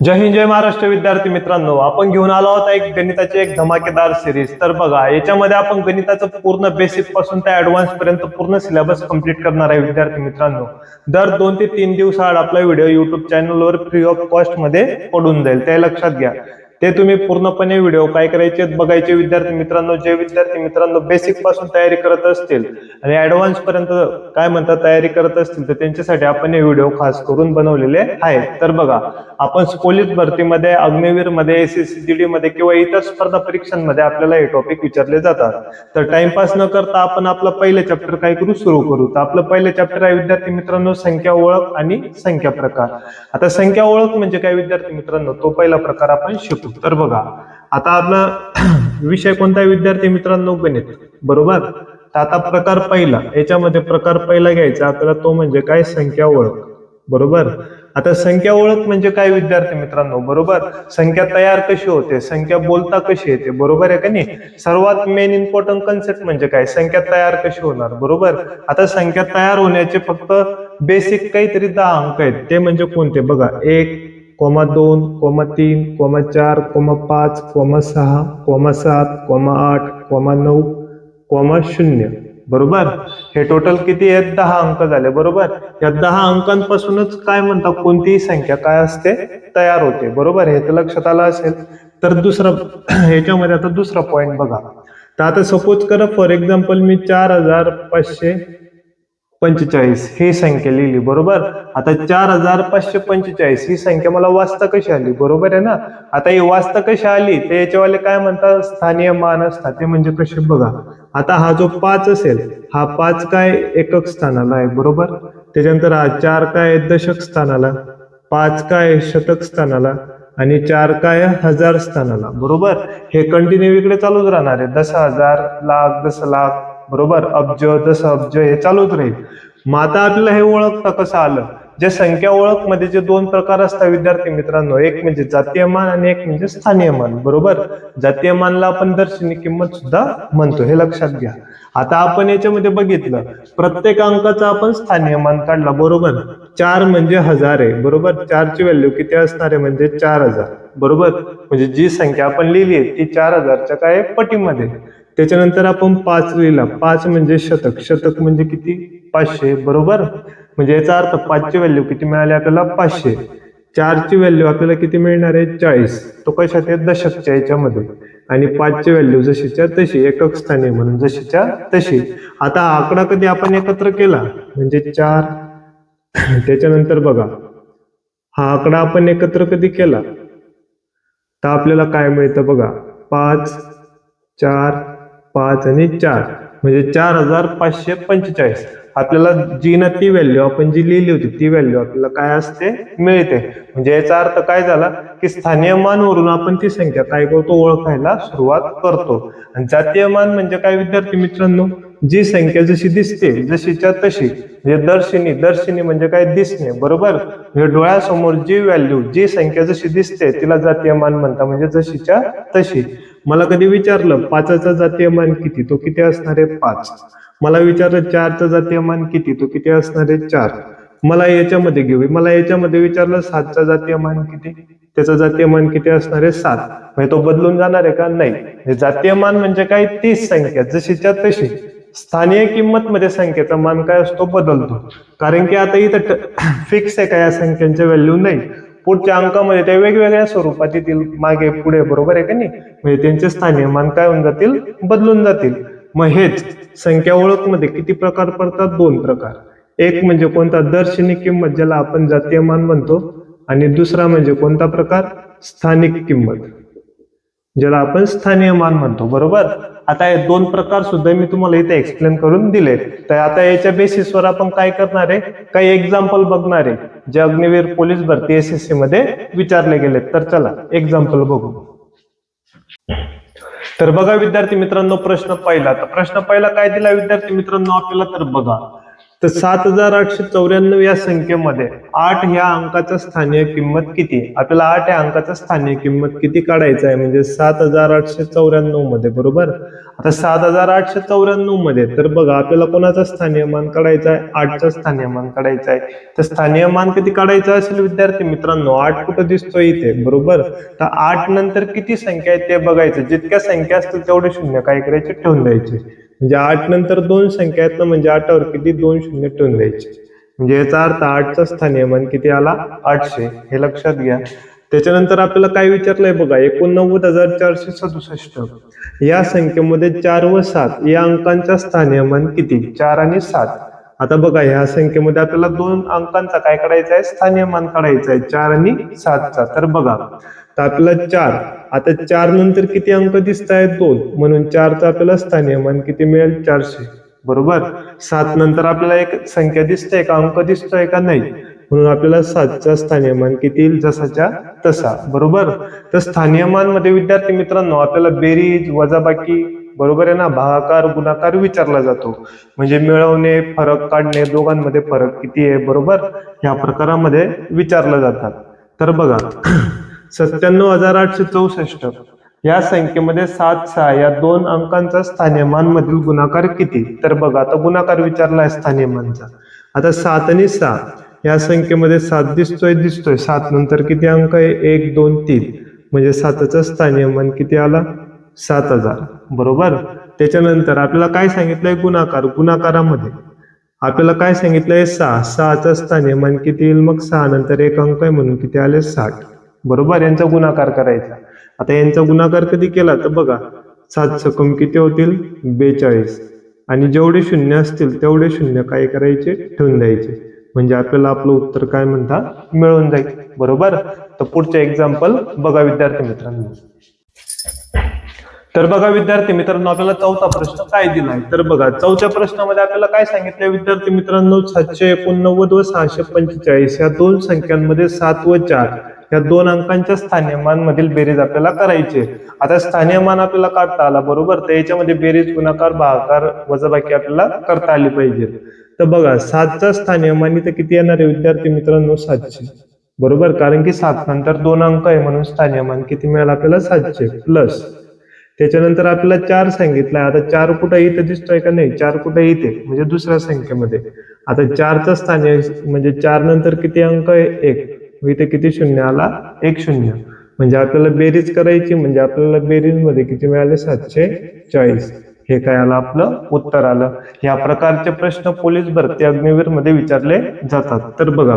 जय हिंद जय महाराष्ट्र विद्यार्थी मित्रांनो, आपण घेऊन आलो आहोत एक गणिताची एक धमाकेदार सिरीज। तर बघा, याच्यामध्ये आपण गणिताचं पूर्ण बेसिक पासून ते ऍडव्हान्स पर्यंत पूर्ण सिलेबस कंप्लीट करणार आहे विद्यार्थी मित्रांनो। दर 2 ते 3 दिवसाआड आपला व्हिडिओ युट्यूब चॅनलवर फ्री ऑफ कॉस्ट मध्ये पडून जाईल, ते लक्षात घ्या। ते तुम्ही पूर्णपणे व्हिडिओ काय करायचे बघायचे विद्यार्थी मित्रांनो। जे विद्यार्थी मित्रांनो बेसिक पासून तयारी करत असतील आणि ऍडव्हान्स पर्यंत काय म्हणतात तयारी करत असतील, तर त्यांच्यासाठी आपण हे व्हिडिओ खास करून बनवलेले आहेत। तर बघा, आपण पोलीस भरतीमध्ये, अग्निवीर मध्ये, एसएससीजीडी मध्ये किंवा इतर स्पर्धा परीक्षांमध्ये आपल्याला हे टॉपिक विचारले जातात। तर टाइमपास न करता आपण आपलं पहिलं चॅप्टर काय करू सुरू करू। तर आपलं पहिलं चॅप्टर आहे विद्यार्थी मित्रांनो संख्या ओळख आणि संख्या प्रकार। आता संख्या ओळख म्हणजे काय विद्यार्थी मित्रांनो, तो पहिला प्रकार आपण शिकू। तर बघा, आता आपला विषय कोणता आहे विद्यार्थी मित्रांनो, गणित, बरोबर। तर आता प्रकार पहिला, याच्यामध्ये प्रकार पहिला घ्यायचा आपल्याला, तो म्हणजे काय, संख्या ओळख, बरोबर। आता संख्या ओळख म्हणजे काय विद्यार्थी मित्रांनो, बरोबर। संख्या तयार कशी होते, संख्या बोलता कशी येते, बरोबर आहे का नाही। सर्वात मेन इम्पॉर्टंट कन्सेप्ट म्हणजे काय, संख्या तयार कशी होणार, बरोबर। आता संख्या तयार होण्याचे फक्त बेसिक काहीतरी 10 अंक आहेत, ते म्हणजे कोणते बघा, 1, 2, 3, 4, 5, 6, 7, 8, 9, 0, बरोबर। हे टोटल किती आहेत, 10 अंक झाले, बरोबर। या 10 अंकांपासूनच काय म्हणतात, कोणतीही संख्या काय असते, तयार होते, बरोबर। हे तर लक्षात आलं असेल। तर दुसरा ह्याच्यामध्ये आता दुसरा पॉइंट बघा। तर आता सपोज करा फॉर एक्झाम्पल मी 4545 ही संख्या लिहिली, बरोबर। आता 4545 ही संख्या मला वाचता कशी आली, बरोबर आहे ना। आता ही वाचता कशी आली, ते याच्यावाले काय म्हणतात, स्थानीय मान असतात, ते म्हणजे कसे बघा। आता हा जो 5 असेल, हा 5 काय एकक स्थानाला आहे, बरोबर। त्याच्यानंतर हा 4 काय दशक स्थानाला, 5 काय शतक स्थानाला, आणि 4 काय हजार स्थानाला, बरोबर। हे कंटिन्यू इकडे चालूच राहणार आहे, 10,000, लाख, 10,00,000, बरोबर, अब्ज, 10 अब्ज, हे चालूच राहील। मग आता आपल्याला हे ओळखता कसं आलं, जे संख्या ओळख मध्ये जे 2 प्रकार असतात विद्यार्थी मित्रांनो, एक म्हणजे जातीय मान आणि एक म्हणजे स्थानीय मान, बरोबर। जातीय मानला आपण दर्शनी किंमत सुद्धा म्हणतो, हे लक्षात घ्या। आता आपण याच्यामध्ये बघितलं, प्रत्येक अंकाचा आपण स्थानीय मान काढला, बरोबर। 4 म्हणजे 1000 आहे, बरोबर। 4 ची व्हॅल्यू किती असणार आहे, म्हणजे 4000, बरोबर। म्हणजे जी संख्या आपण लिहिली आहे ती 4000च्या काय पटीमध्ये। त्याच्यानंतर आपण 5 लिहिला, 5 म्हणजे शतक, शतक म्हणजे किती, 500, बरोबर। म्हणजे याचा अर्थ 5 ची व्हॅल्यू किती मिळाली आपल्याला, 500। 4 ची व्हॅल्यू आपल्याला किती मिळणार आहे, 40, तो कशात आहे, दशकच्या याच्यामध्ये। आणि 5 ची व्हॅल्यू जशीच्या तशी, एकक स्थानीय म्हणून जशीच्या तशी। आता हा आकडा कधी आपण एकत्र केला म्हणजे 4, त्याच्यानंतर बघा हा आकडा आपण एकत्र कधी केला तर आपल्याला काय मिळतं बघा, 5, 4, 5 आणि 4 म्हणजे 4545। आपल्याला जी ना ती व्हॅल्यू आपण जी लिहिली होती ती व्हॅल्यू आपल्याला काय असते, मिळते। म्हणजे याचा अर्थ काय झाला की स्थानीय मानवरून आपण ती संख्या काय करतो, ओळखायला सुरुवात करतो। आणि जातीय मान म्हणजे काय विद्यार्थी मित्रांनो, जी संख्या जशी दिसते जशीच्या तशी, म्हणजे दर्शनी, दर्शनी म्हणजे काय, दिसणे, बरोबर। म्हणजे डोळ्यासमोर जी व्हॅल्यू, जी संख्या जशी दिसते तिला जातीय मान म्हणतात, म्हणजे जशीच्या तशी। मला कधी विचारलं 5चा जातीय मान किती, तो किती असणार आहे, 5। मला विचारलं 4चा जातीय मान किती, तो किती असणार आहे, 4। मला याच्यामध्ये विचारलं 7चा जातीय मान किती, त्याचा जातीय मान किती असणार आहे, 7। म्हणजे तो बदलून जाणार आहे का, नाही। जातीय मान म्हणजे काय, तीच संख्या जशीच्या तशी। स्थानीय किंमत मध्ये संख्येचा मान काय असतो, बदलतो। कारण की आता इथं फिक्स आहे का या संख्यांच्या व्हॅल्यू, नाही। पुढच्या अंकामध्ये ते वेगवेगळ्या स्वरूपात येतील, मागे पुढे, बरोबर आहे का नाही। म्हणजे त्यांचे स्थानीय मान काय होऊन जातील, बदलून जातील। मग हेच संख्या ओळख मध्ये किती प्रकार पडतात, 2 प्रकार। एक म्हणजे कोणता, दर्शनी किंमत, ज्याला आपण जातीय मान म्हणतो। आणि दुसरा म्हणजे कोणता प्रकार, स्थानिक किंमत, ज्याला आपण स्थानीय मान म्हणतो, बरोबर। आता हे 2 प्रकार सुद्धा मी तुम्हाला इथे एक्सप्लेन करून दिले। तर आता याच्या बेसिसवर आपण काय करणार आहे, काही एक्झाम्पल बघणार आहे, जे अग्निवीर, पोलीस भरती, एसएससी मध्ये विचारले गेले। तर चला एक्झाम्पल बघू। तर बघा विद्यार्थी मित्रांनो, प्रश्न पहिला काय दिला विद्यार्थी मित्रांनो आपल्याला, तर बघा तर 7894 या संख्येमध्ये 8 ह्या अंकाचा स्थानीय किंमत किती? आपल्याला 8 या अंकाचा स्थानीय किंमत किती काढायचं आहे, म्हणजे 7894 मध्ये, बरोबर. आता 7894 मध्ये तर बघा आपल्याला कोणाचा स्थानीय मान काढायचा आहे? 8चा स्थानीय मान काढायचा आहे. तर स्थानीय मान किती काढायचं असेल विद्यार्थी मित्रांनो? 8 कुठं दिसतोय? इथे, बरोबर. तर 8 नंतर किती संख्या आहेत ते बघायचं. जितक्या संख्या असतील तेवढे शून्य काय करायचे? ठेवून द्यायचे. म्हणजे 8 नंतर 2 संख्या आहेत ना, म्हणजे 8वर किती? 2 शून्य ठेवून द्यायचे. म्हणजे याचा अर्थ 8चा स्थानीय मान किती आला? 800. हे लक्षात घ्या. त्याच्यानंतर आपल्याला काय विचारलंय बघा, 89,467 या संख्येमध्ये 4 व 7 या अंकांचा स्थानीय मान किती? 4 आणि 7. आता बघा ह्या संख्येमध्ये आपल्याला 2 अंकांचा काय काढायचा आहे? स्थानीय मान काढायचा आहे, 4 आणि 7चा. तर बघा, तर आपल्याला 4, आता 4 नंतर किती अंक दिसत आहेत? 2, म्हणून 4चा आपल्याला स्थानीय मान किती मिळेल? 400, बरोबर. 7 नंतर आपल्याला एक संख्या दिसते का? अंक दिसतोय का? नाही, म्हणून आपल्याला 7चा स्थानीय मान किती येईल? जसाच्या तसा, बरोबर. तर स्थानीय मान मध्ये विद्यार्थी मित्रांनो आपल्याला बेरीज, वजाबाकी, बरोबर आहे ना, भागाकार, गुणाकार विचारला जातो. म्हणजे मिळवणे, फरक काढणे, दोघांमध्ये फरक किती आहे, बरोबर, ह्या प्रकारामध्ये विचारलं जातात. तर बघा 97,864 या संख्येमध्ये 7, 6 या 2 अंकांचा स्थानीयमान मधील गुणाकार किती? तर बघा आता गुणाकार विचारला आहे स्थानीयमानचा. आता 7 आणि 6 या संख्येमध्ये 7 दिसतोय. 7 नंतर किती अंक आहे? 1, 2, 3, म्हणजे 7चा स्थानीयमान किती आला? 7,000, बरोबर. त्याच्यानंतर आपल्याला काय सांगितलंय? गुणाकार. गुणाकारामध्ये आपल्याला काय सांगितलंय? 6. 6चा स्थानीयमान किती येईल? मग 6 नंतर एक अंक आहे म्हणून किती आले? 60, बरोबर. यांचा गुणाकार करायचा. आता यांचा गुणाकार कधी केला तर बघा 7 सकून किती होतील? 42, आणि जेवढे शून्य असतील तेवढे शून्य काय करायचे? ठेवून द्यायचे. म्हणजे आपल्याला आपलं उत्तर काय म्हणता? मिळून जाईल, बरोबर. तर पुढचे एक्झाम्पल बघा विद्यार्थी मित्रांनो. तर बघा विद्यार्थी मित्रांनो आपल्याला चौथा प्रश्न काय दिलाय? तर बघा चौथ्या प्रश्नामध्ये आपल्याला काय सांगितलंय विद्यार्थी मित्रांनो? 789 व 645 या दोन संख्यांमध्ये 7 व 4 या 2 अंकांच्या स्थानीयमान मधील बेरीज आपल्याला करायची. आता स्थानीयमान आपल्याला काढता आला, बरोबर. तर याच्यामध्ये बेरीज, गुणाकार, भागाकार, वजाबाकी आपल्याला करता आली पाहिजे. तर बघा 7चा स्थानीयमान इथे किती येणार आहे विद्यार्थी मित्रांनो? 700, बरोबर. कारण की 7 नंतर 2 अंक आहे म्हणून स्थानीयमान किती मिळाल आपल्याला? 700 प्लस. त्याच्यानंतर आपल्याला 4 सांगितलाय. आता 4 कुठे? इथे दिसतोय का? नाही. 4 कुठे? इथे, म्हणजे दुसऱ्या संख्येमध्ये. आता 4चा स्थानीय म्हणजे 4 नंतर किती अंक आहे? 1, इथे किती शून्य आला? 1 शून्य. म्हणजे आपल्याला बेरीज करायची, म्हणजे आपल्याला बेरीज मध्ये किती मिळाले? 740. हे काय आलं? आपलं उत्तर आलं. या प्रकारचे प्रश्न पोलीस भरती, अग्निवीर मध्ये विचारले जातात. तर बघा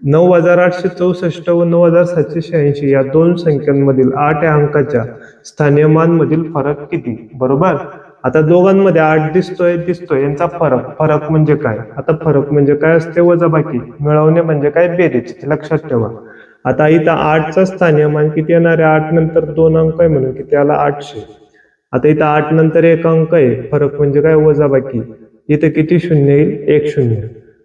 9,864 व 9,786 या दोन संख्यांमधील 8 या अंकाच्या स्थानीयमान मधील फरक किती? बरोबर. आता दोघांमध्ये 8 दिसतोय. यांचा फरक म्हणजे काय? आता फरक म्हणजे काय असते? वजाबाकी. मिळवणे म्हणजे काय? बेरीज. लक्षात ठेवा. आता इथं 8चा स्थानीयमान किती येणार आहे? 8 नंतर 2 अंक आहे म्हणून किती आला? 800. आता इथं 8 नंतर 1 अंक आहे, फरक म्हणजे काय? वजाबाकी. इथे किती शून्य येईल? 1 शून्य.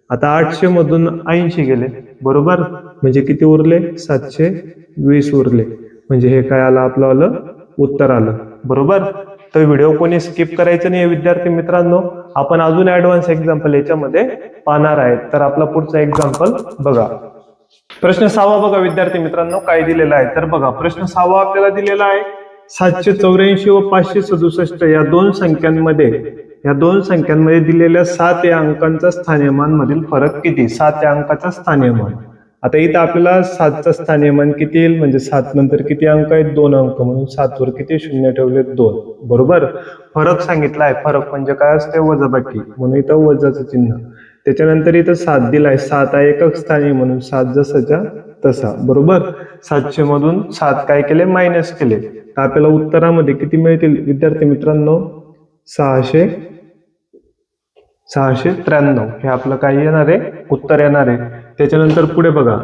आता 800 मधून 80 गेले, बरोबर. म्हणजे किती उरले? 720 उरले. म्हणजे हे काय आलं? आपलं उत्तर आलं, बरोबर. तर व्हिडिओ कोणी स्किप करायचं नाही विद्यार्थी मित्रांनो. आपण अजून ऍडव्हान्स एक्झाम्पल याच्यामध्ये पाहणार आहे. तर आपला पुढचा एक्झाम्पल बघा. प्रश्न 6 बघा विद्यार्थी मित्रांनो काय दिलेला आहे. तर बघा प्रश्न 6 आपल्याला दिलेला आहे. 784 व 567 या दोन संख्यांमध्ये दिलेल्या 7 या अंकांचा स्थानीयमान मधील फरक किती? 7 या अंकाचा स्थानीयमान. आता इथं आपल्याला 7चा स्थानीयमान किती येईल? म्हणजे 7 नंतर किती अंक आहेत? 2 अंक, म्हणून 7 वर किती शून्य ठेवले? 2, बरोबर. फरक सांगितलाय. फरक म्हणजे काय असते? वजाबाकी, म्हणून इथं वजाचं चिन्ह. त्याच्यानंतर इथं 7 दिलाय. 7 हा एकक स्थानी म्हणून 7 जसाच्या तसा, बरोबर. 700 मधून 7 काय केले? मायनस केले. तर आपल्याला उत्तरामध्ये किती मिळतील विद्यार्थी मित्रांनो? 693 हे आपलं काय येणार आहे? उत्तर येणार आहे. त्याच्यानंतर पुढे बघा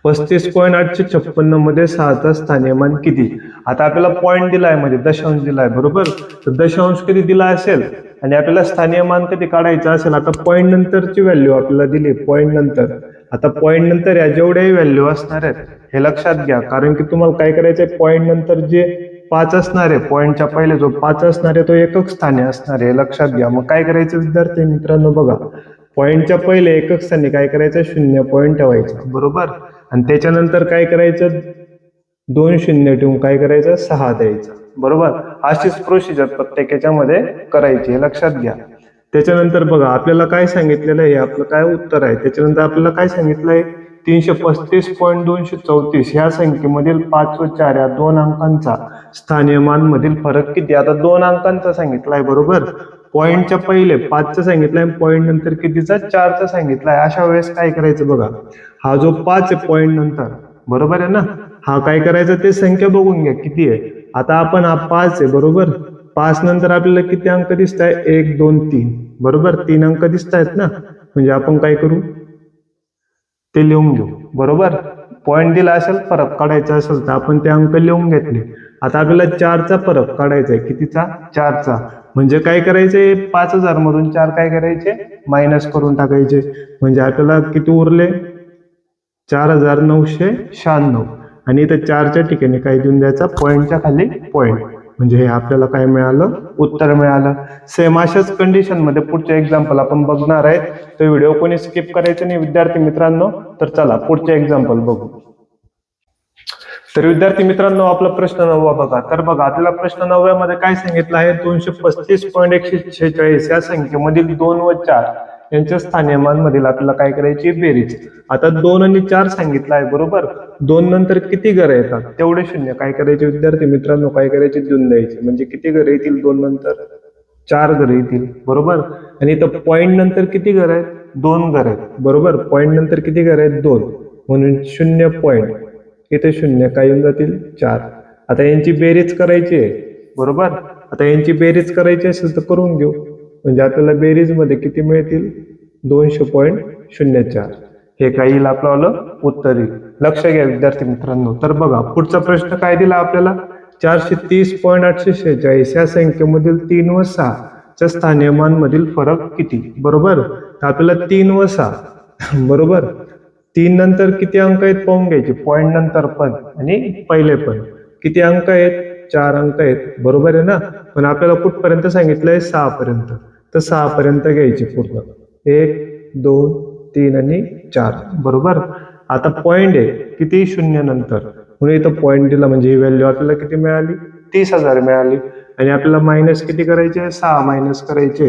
35.856 मध्ये 6चा स्थानीयमान किती? आता आपल्याला पॉईंट दिलाय, म्हणजे दशांश दिलाय, बरोबर. तर दशांश कधी दिला असेल आणि आपल्याला स्थानीयमान कधी काढायचं असेल, आता पॉईंट नंतरची व्हॅल्यू आपल्याला दिली. पॉईंट नंतर, आता पॉईंट नंतर या जेवढ्याही व्हॅल्यू असणार आहेत हे लक्षात घ्या. कारण की तुम्हाला काय करायचंय? पॉईंट नंतर जे 5 असणार आहे, पॉईंटच्या पहिले जो 5 असणार आहे तो एकक स्थानी असणार आहे, लक्षात घ्या. मग काय करायचं विद्यार्थी मित्रांनो? बघा पॉईंटच्या पहिले एकक स्थानी काय करायचं 0 पॉईंट ठेवायचा बरोबर. आणि त्याच्यानंतर काय करायचं 2 शून्य ठेवून काय करायचं 6 द्यायचं बरोबर. अशीच प्रोसिजर प्रत्येक याच्यामध्ये करायची हे लक्षात घ्या. त्याच्यानंतर बघा आपल्याला काय सांगितलेलं आहे, आपलं काय उत्तर आहे. त्याच्यानंतर आपल्याला काय सांगितलंय 335.234 ह्या संख्येमधील 5 व 4 या दोन अंकांचा स्थानियमानमधील फरक किती. आता 2 अंकांचा सांगितलाय बरोबर. पॉईंटच्या पहिले 5चं सांगितलंय, पॉईंट नंतर कितीचा 4चा सांगितलाय. अशा वेळेस काय करायचं बघा, हा जो 5 आहे पॉईंट नंतर बरोबर आहे ना, हा काय करायचा ते संख्या बघून घ्या किती आहे. आता आपण हा 5 आहे बरोबर. 5 नंतर आपल्याला किती अंक दिसत आहे 1 2 3 बरोबर. 3 अंक दिसत आहेत ना, म्हणजे आपण काय करू ते लिहून घेऊ बरोबर. पॉईंट दिला असेल फरक काढायचा असेल तर आपण ते अंक लिहून घेतले. आता आपल्याला 4चा फरक काढायचा आहे, कितीचा 4चा. म्हणजे काय करायचे 5000 मधून 4 काय करायचे मायनस करून टाकायचे. म्हणजे आपल्याला किती उरले 4996. आणि इथं 4च्या ठिकाणी काय देऊन द्यायचा पॉईंटच्या खाली पॉईंट. म्हणजे हे आपल्याला काय मिळालं उत्तर मिळालं. सेम अशाच कंडिशन मध्ये पुढचे एक्झाम्पल आपण बघणार आहे. तो व्हिडिओ कोणी स्किप करायचं नाही विद्यार्थी मित्रांनो. तर चला पुढचे एक्झाम्पल बघू. तर विद्यार्थी मित्रांनो आपला प्रश्न 9 बघा. तर बघा आपल्याला प्रश्न 9 मध्ये काय सांगितलं आहे 235.146 या संख्येमधील 2 व 4 यांच्या स्थानियमांमधील आपल्याला काय करायची बेरीज. आता 2 आणि 4 सांगितलं आहे बरोबर. 2 नंतर किती घरं येतात तेवढे शून्य काय करायचे विद्यार्थी मित्रांनो काय करायचे देऊन द्यायचे. म्हणजे किती घरं येतील 2 नंतर 4 घरं येतील बरोबर. आणि इथं पॉईंट नंतर किती घरं आहेत 2 घरं आहेत बरोबर. पॉईंट नंतर किती घरं आहेत 2 म्हणून 0 पॉईंट इथे 0 काय येऊन जातील 4. आता यांची बेरीज करायची आहे बरोबर. आता यांची बेरीज करायची असेल तर करून घेऊ. म्हणजे आपल्याला बेरीज मध्ये किती मिळतील 200.04. हे काय येईल आपलं उत्तर येईल. लक्ष घ्या विद्यार्थी मित्रांनो. तर बघा पुढचा प्रश्न काय दिला आपल्याला 430.846 या संख्येमधील 3 व 6 च्या स्थानियमांमधील फरक किती बरोबर. तर आपल्याला 3 व 6 बरोबर. 3 नंतर किती अंक आहेत पाहून घ्यायचे. पॉईंट नंतर पण आणि पहिले पण किती अंक आहेत 4 अंक आहेत बरोबर आहे ना. पण आपल्याला कुठपर्यंत सांगितलंय 6 पर्यंत. तर 6 पर्यंत घ्यायचे पूर्ण 1 2 3 आणि 4 बरोबर. आता पॉईंट आहे किती 0 नंतर म्हणून इथं पॉईंट दिला म्हणजे ही व्हॅल्यू आपल्याला किती मिळाली 30,000 मिळाली. आणि आपल्याला मायनस किती करायचे 6 मायनस करायचे.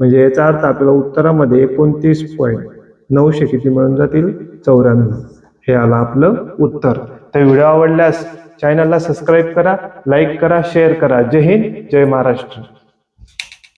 म्हणजे याचा अर्थ आपल्याला उत्तरामध्ये 29.900 किती मिळून जातील 94. हे आलं आपलं उत्तर. तर व्हिडिओ आवडल्यास चॅनलला सबस्क्राईब करा, लाईक करा, शेअर करा. जय हिंद जय महाराष्ट्र.